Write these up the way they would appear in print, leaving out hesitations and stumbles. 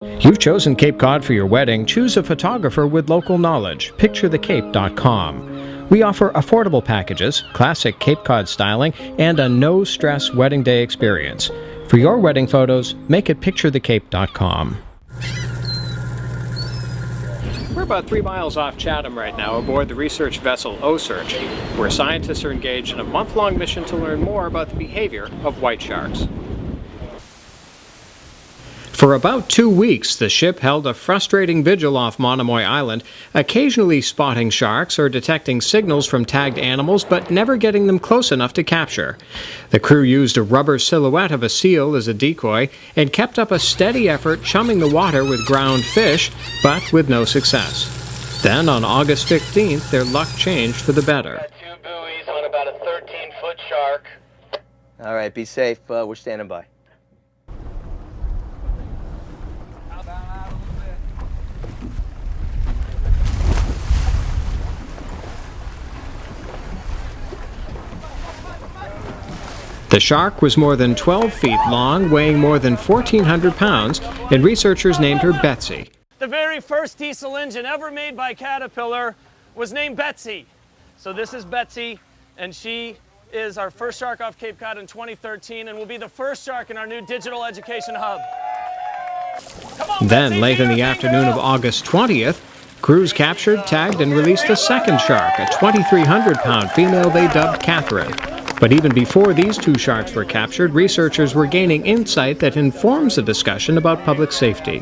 You've chosen Cape Cod for your wedding. Choose a photographer with local knowledge. PictureTheCape.com. We offer affordable packages, classic Cape Cod styling, and a no-stress wedding day experience. For your wedding photos, make it PictureTheCape.com. We're about 3 miles off Chatham right now aboard the research vessel Ocearch, where scientists are engaged in a month-long mission to learn more about the behavior of white sharks. For about 2 weeks, the ship held a frustrating vigil off Monomoy Island, occasionally spotting sharks or detecting signals from tagged animals, but never getting them close enough to capture. The crew used a rubber silhouette of a seal as a decoy and kept up a steady effort chumming the water with ground fish, but with no success. Then, on August 15th, their luck changed for the better. Got 2 buoys on about a 13-foot shark. All right, be safe. We're standing by. The shark was more than 12 feet long, weighing more than 1,400 pounds, and researchers named her Betsy. The very first diesel engine ever made by Caterpillar was named Betsy. So this is Betsy, and she is our first shark off Cape Cod in 2013 and will be the first shark in our new digital education hub. Then, late in the afternoon of August 20th, crews captured, tagged, and released a second shark, a 2,300-pound female they dubbed Catherine. But even before these 2 sharks were captured, researchers were gaining insight that informs a discussion about public safety.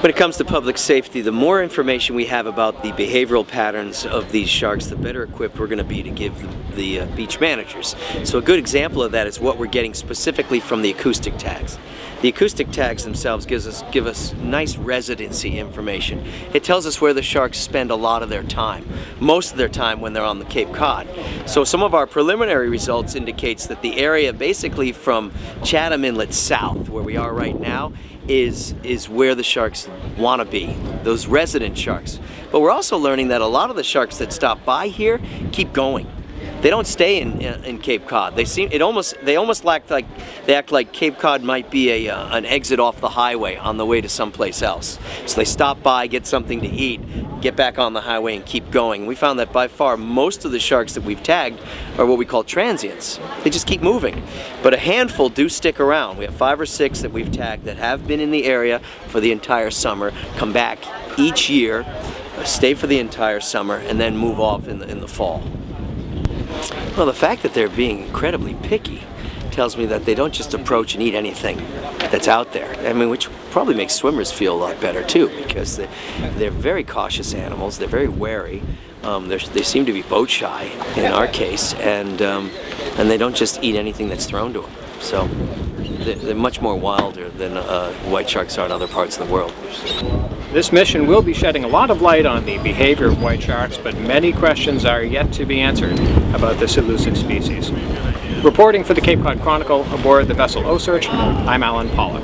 When it comes to public safety, the more information we have about the behavioral patterns of these sharks, the better equipped we're going to be to give the beach managers. So a good example of that is what we're getting specifically from the acoustic tags. The acoustic tags themselves give us nice residency information. It tells us where the sharks spend a lot of their time, most of their time when they're on the Cape Cod. So some of our preliminary results indicates that the area basically from Chatham Inlet south, where we are right now, is where the sharks want to be, those resident sharks. But we're also learning that a lot of the sharks that stop by here keep going. They don't stay in Cape Cod. They almost act like Cape Cod might be an exit off the highway on the way to someplace else. So they stop by, get something to eat, get back on the highway and keep going. We found that by far most of the sharks that we've tagged are what we call transients. They just keep moving. But a handful do stick around. We have 5 or 6 that we've tagged that have been in the area for the entire summer, come back each year, stay for the entire summer, and then move off in the fall. Well, the fact that they're being incredibly picky tells me that they don't just approach and eat anything that's out there. I mean, which probably makes swimmers feel a lot better too, because they're very cautious animals. They're very wary. They seem to be boat shy in our case, and they don't just eat anything that's thrown to them. So they're much more wilder than white sharks are in other parts of the world. This mission will be shedding a lot of light on the behavior of white sharks, but many questions are yet to be answered about this elusive species. Reporting for the Cape Cod Chronicle aboard the vessel Ocearch, I'm Alan Pollack.